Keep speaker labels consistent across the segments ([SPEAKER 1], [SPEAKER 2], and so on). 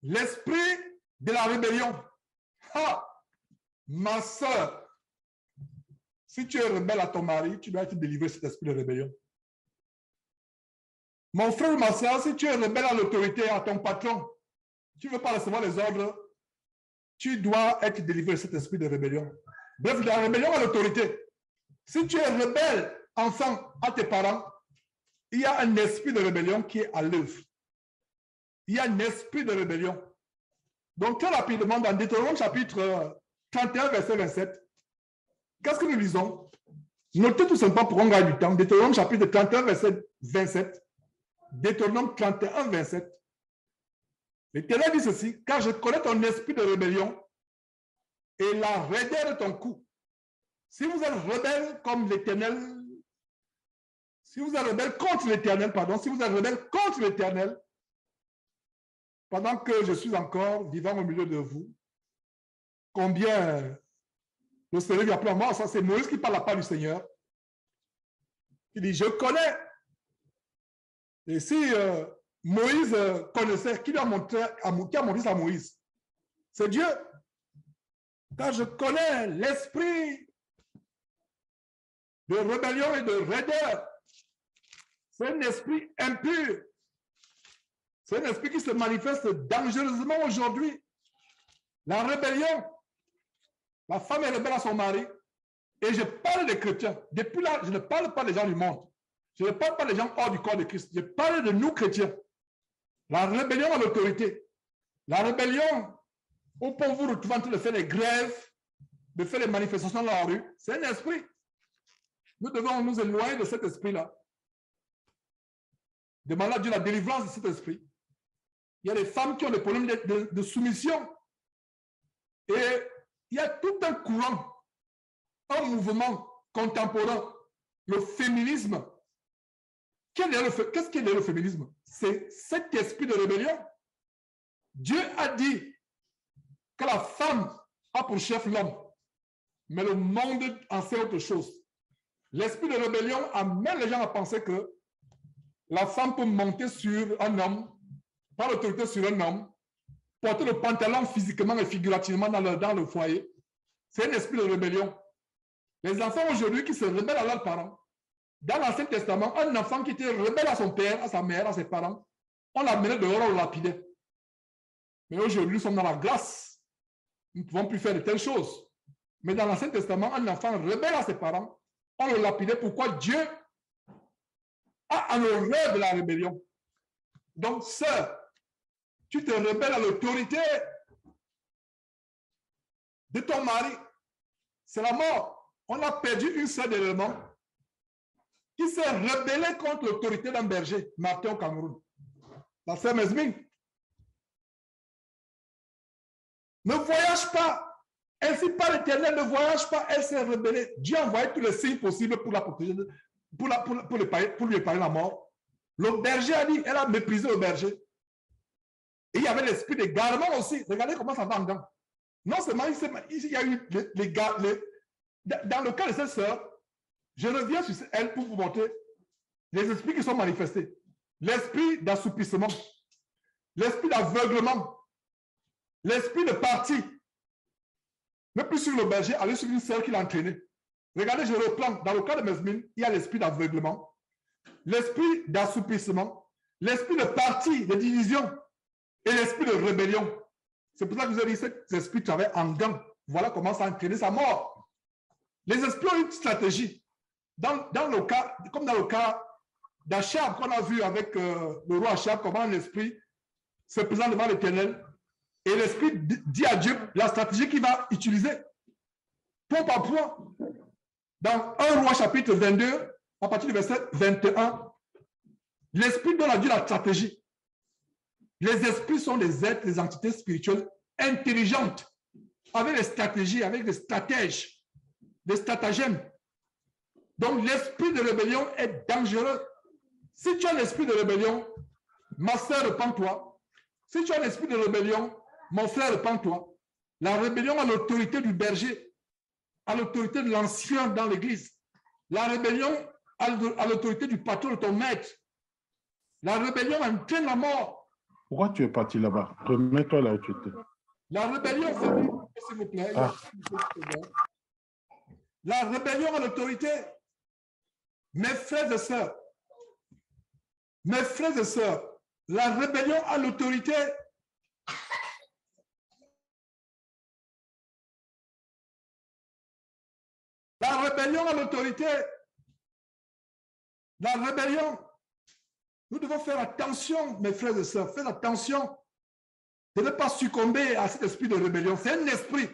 [SPEAKER 1] L'esprit de la rébellion. Ah, ma soeur, si tu es rebelle à ton mari, tu dois être délivré de cet esprit de rébellion. Mon frère ou ma soeur, si tu es rebelle à l'autorité, à ton patron, tu ne veux pas recevoir les ordres, tu dois être délivré de cet esprit de rébellion. Bref, la rébellion à l'autorité. Si tu es rebelle, enfant, à tes parents, il y a un esprit de rébellion qui est à l'œuvre. Il y a un esprit de rébellion. Donc, très rapidement, dans Deutéronome chapitre 31, verset 27, qu'est-ce que nous lisons? Notez tout simplement pour qu'on gagne du temps. Deutéronome chapitre 31, verset 27. Deutéronome 31, 27. L'Éternel dit ceci, car je connais ton esprit de rébellion et la raideur de ton cou. Si vous êtes rebelle comme l'Éternel, si vous êtes rebelle contre l'Éternel, pardon, si vous êtes rebelle contre l'Éternel, pendant que je suis encore vivant au milieu de vous, combien le Seigneur lui a pris à mort? Ça, c'est Moïse qui parle à la part du Seigneur. Il dit, je connais. Et si Moïse connaissait, qui a montré ça à Moïse? C'est Dieu. Car je connais l'esprit de rébellion et de raideur. C'est un esprit impur. C'est un esprit qui se manifeste dangereusement aujourd'hui. La rébellion. La femme est rebelle à son mari. Et je parle des chrétiens. Depuis là, je ne parle pas des gens du monde. Je ne parle pas des gens hors du corps de Christ. Je parle de nous chrétiens. La rébellion à l'autorité. La rébellion au point où vous retrouvez en train de faire des grèves, de faire des manifestations dans la rue. C'est un esprit. Nous devons nous éloigner de cet esprit-là. Demander à Dieu la délivrance de cet esprit. Il y a des femmes qui ont des problèmes de soumission. Et il y a tout un courant, un mouvement contemporain, le féminisme. Qu'est-ce qu'est le féminisme? C'est cet esprit de rébellion. Dieu a dit que la femme a pour chef l'homme, mais le monde en sait autre chose. L'esprit de rébellion amène les gens à penser que la femme peut monter sur un homme, par l'autorité sur un homme, porter le pantalon physiquement et figurativement dans le foyer. C'est un esprit de rébellion. Les enfants aujourd'hui qui se rebellent à leurs parents, dans l'Ancien Testament, un enfant qui était rebelle à son père, à sa mère, à ses parents, on l'amenait dehors, on le lapidait. Mais aujourd'hui, nous sommes dans la grâce. Nous ne pouvons plus faire de telles choses. Mais dans l'Ancien Testament, un enfant rebelle à ses parents, on le lapidait. Pourquoi? Dieu a en horreur de la rébellion. Donc, sœur, tu te rebelles à l'autorité de ton mari. C'est la mort. On a perdu une seule d'élément qui s'est rebellée contre l'autorité d'un berger, Martin au Cameroun. La sœur Mesmine. Ne voyage pas. Ainsi par l'Éternel, ne voyage pas. Elle s'est rebellée. Dieu a envoyé tous les signes possibles pour la protéger, pour lui épargner la mort. Le berger a dit, elle a méprisé le berger. Et il y avait l'esprit d'égarement aussi. Regardez comment ça va en dedans. Non seulement il y a eu dans le cas de cette sœur, je reviens sur elle pour vous montrer les esprits qui sont manifestés. L'esprit d'assoupissement, l'esprit d'aveuglement, l'esprit de parti. Ne plus sur le berger, aller sur une sœur qui l'a entraîné. Regardez, je reprends. Dans le cas de Mesmine, il y a l'esprit d'aveuglement, l'esprit d'assoupissement, l'esprit de parti, de division et l'esprit de rébellion. C'est pour ça que vous avez dit que cet esprit travaille en gang. Voilà comment ça a entraîné sa mort. Les esprits ont une stratégie. Dans le cas, comme dans le cas d'Achab qu'on a vu avec le roi Achab, comment l'esprit se présente devant l'Éternel. Et l'esprit dit à Dieu la stratégie qu'il va utiliser. Point par point. Dans 1 Roi chapitre 22, à partir du verset 21, l'esprit donne à Dieu la stratégie. Les esprits sont des êtres, des entités spirituelles intelligentes, avec des stratégies, avec des stratèges, des stratagèmes. Donc l'esprit de rébellion est dangereux. Si tu as l'esprit de rébellion, ma sœur, repens-toi. Si tu as l'esprit de rébellion, mon frère, repens-toi. La rébellion à l'autorité du berger, à l'autorité de l'ancien dans l'église. La rébellion à l'autorité du patron de ton maître. La rébellion entraîne la mort.
[SPEAKER 2] Pourquoi tu es parti là-bas? Remets-toi là où tu étais.
[SPEAKER 1] La rébellion, s'il vous plaît.
[SPEAKER 2] Ah.
[SPEAKER 1] La rébellion à l'autorité. Mes frères et sœurs, la rébellion à l'autorité. La rébellion à l'autorité. La rébellion. Nous devons faire attention, mes frères et sœurs, faire attention de ne pas succomber à cet esprit de rébellion. C'est un esprit.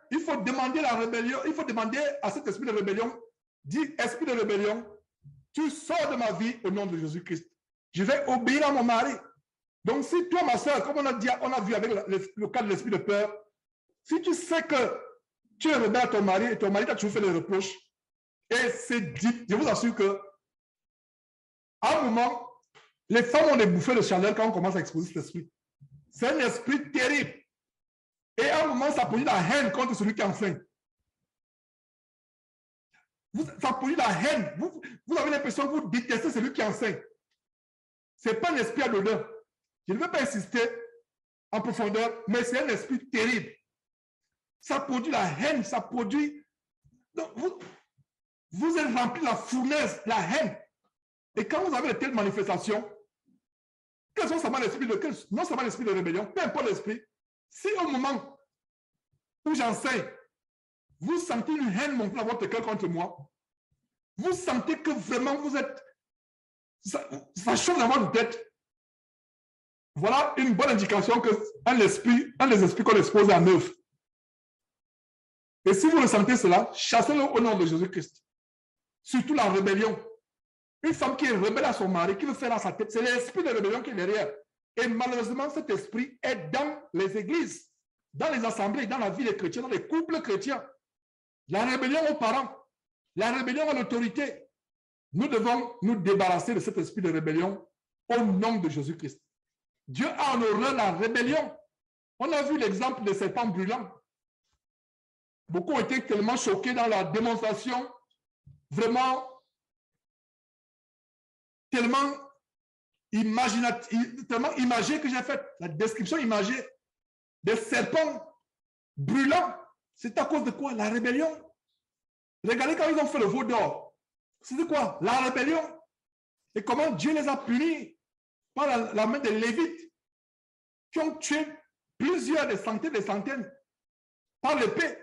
[SPEAKER 1] Il faut demander la rébellion, il faut demander à cet esprit de rébellion, dis, esprit de rébellion, tu sors de ma vie au nom de Jésus-Christ. Je vais obéir à mon mari. Donc, si toi, ma soeur, comme on a vu avec le cas de l'esprit de peur, si tu sais que tu es rebelle à ton mari et ton mari t'a toujours fait des reproches, et c'est dit, je vous assure que à un moment, les femmes ont des bouffées de chaleur quand on commence à exposer cet esprit. C'est un esprit terrible. Et à un moment, ça produit la haine contre celui qui est enceint. Ça produit la haine. Vous avez l'impression que vous détestez celui qui est enceint. Ce n'est pas un esprit à l'odeur. Je ne veux pas insister en profondeur, mais c'est un esprit terrible. Ça produit la haine, ça produit... Donc, vous êtes rempli de la fournaise, la haine. Et quand vous avez de telles manifestations, quels sont seulement l'esprit de... Non seulement l'esprit de rébellion, peu importe l'esprit, si au moment où j'enseigne, vous sentez une haine monter dans votre cœur contre moi, vous sentez que vraiment vous êtes... Ça chauffe dans votre tête. Voilà une bonne indication qu'un des esprits qu'on expose en œuvre. Et si vous ressentez cela, chassez-le au nom de Jésus-Christ. Surtout la rébellion. Une femme qui est rebelle à son mari, qui veut faire à sa tête, c'est l'esprit de rébellion qui est derrière. Et malheureusement, cet esprit est dans les églises, dans les assemblées, dans la vie des chrétiens, dans les couples chrétiens. La rébellion aux parents, la rébellion à l'autorité. Nous devons nous débarrasser de cet esprit de rébellion au nom de Jésus-Christ. Dieu a en horreur la rébellion. On a vu l'exemple des serpents brûlants. Beaucoup ont été tellement choqués dans la démonstration, vraiment tellement imagée que j'ai faite, la description imagée des serpents brûlants. C'est à cause de quoi? La rébellion. Regardez quand ils ont fait le veau d'or. C'était quoi? La rébellion. Et comment Dieu les a punis par la main des Lévites qui ont tué plusieurs, des centaines par l'épée.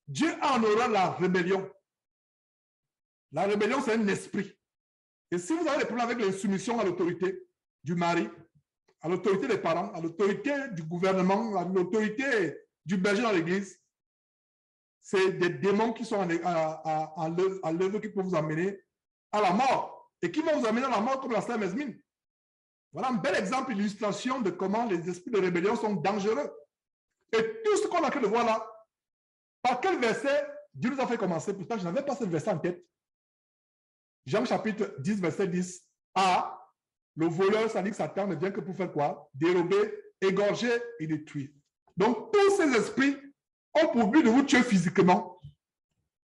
[SPEAKER 1] Dieu a en horreur la rébellion. La rébellion, c'est un esprit. Et si vous avez des problèmes avec l'insoumission à l'autorité du mari, à l'autorité des parents, à l'autorité du gouvernement, à l'autorité du berger dans l'église, c'est des démons qui sont à l'œuvre qui peuvent vous amener à la mort et qui vont vous amener à la mort comme la sœur Mesmine. Voilà un bel exemple, illustration de comment les esprits de rébellion sont dangereux. Et tout ce qu'on a que de voir là, par quel verset Dieu nous a fait commencer? Pourtant, je n'avais pas ce verset en tête. Jean chapitre 10, verset 10. A, le voleur, ça dit que Satan ne vient que pour faire quoi? Dérober, égorger et détruire. Donc, tous ces esprits ont pour but de vous tuer physiquement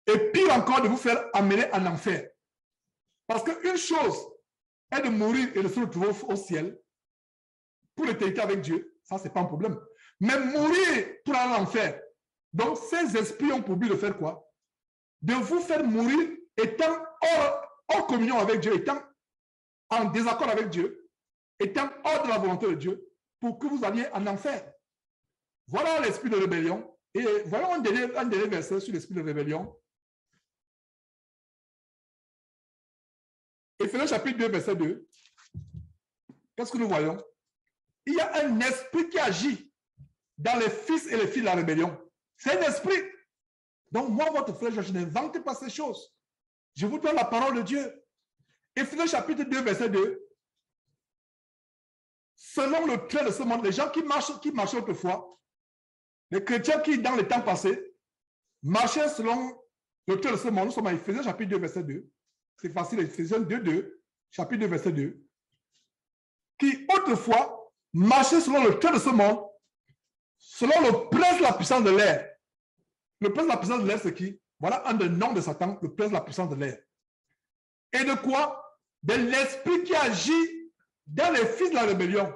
[SPEAKER 1] et pire encore, de vous faire amener en enfer. Parce qu'une chose est de mourir et de se retrouver au ciel pour l'éternité avec Dieu. Ça, ce n'est pas un problème. Mais mourir pour aller en enfer. Donc, ces esprits ont pour but de faire quoi? De vous faire mourir étant hors communion avec Dieu, étant en désaccord avec Dieu, étant hors de la volonté de Dieu, pour que vous alliez en enfer. Voilà l'esprit de rébellion. Et voyons un dernier verset sur l'esprit de rébellion. Éphésiens chapitre 2, verset 2. Qu'est-ce que nous voyons? Il y a un esprit qui agit dans les fils et les filles de la rébellion. C'est un esprit. Donc, moi, votre frère, je n'invente pas ces choses. Je vous donne la parole de Dieu. Éphésiens chapitre 2, verset 2. Selon le trait de ce monde, les gens qui marchaient autrefois, les chrétiens qui, dans les temps passés, marchaient selon le trait de ce monde. Nous sommes à Éphésiens chapitre 2, verset 2. C'est facile, Éphésiens 2, 2, chapitre 2, verset 2. Qui, autrefois, marchaient selon le trait de ce monde, selon le prince de la puissance de l'air. Le prince de la puissance de l'air, c'est qui? Voilà un des noms de Satan, le prince de la puissance de l'air. Et de quoi? De l'esprit qui agit dans les fils de la rébellion.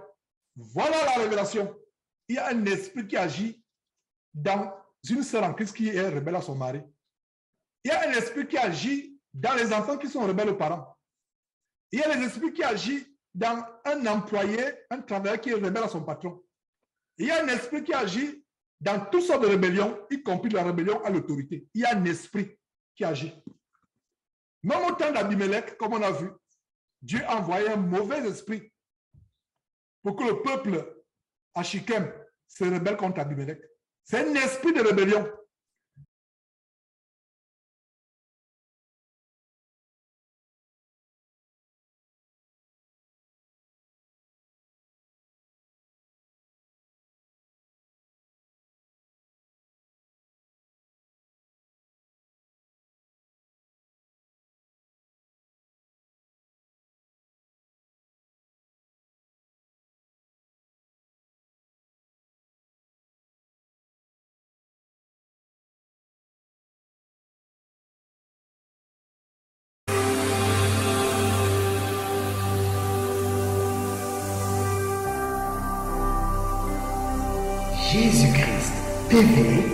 [SPEAKER 1] Voilà la révélation. Il y a un esprit qui agit dans une sœur en Christ qui est rebelle à son mari. Il y a un esprit qui agit dans les enfants qui sont rebelles aux parents. Il y a un esprit qui agit dans un employé, un travailleur qui est rebelle à son patron. Il y a un esprit qui agit dans toutes sortes de rébellions, y compris la rébellion à l'autorité. Il y a un esprit qui agit. Même au temps d'Abimelech, comme on a vu, Dieu a envoyé un mauvais esprit pour que le peuple à Shichem se rebelle contre Abimelech. C'est un esprit de rébellion.
[SPEAKER 3] Jésus-Christ TV,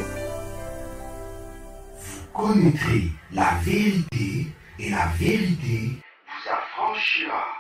[SPEAKER 3] vous connaîtrez la vérité et la vérité vous affranchira.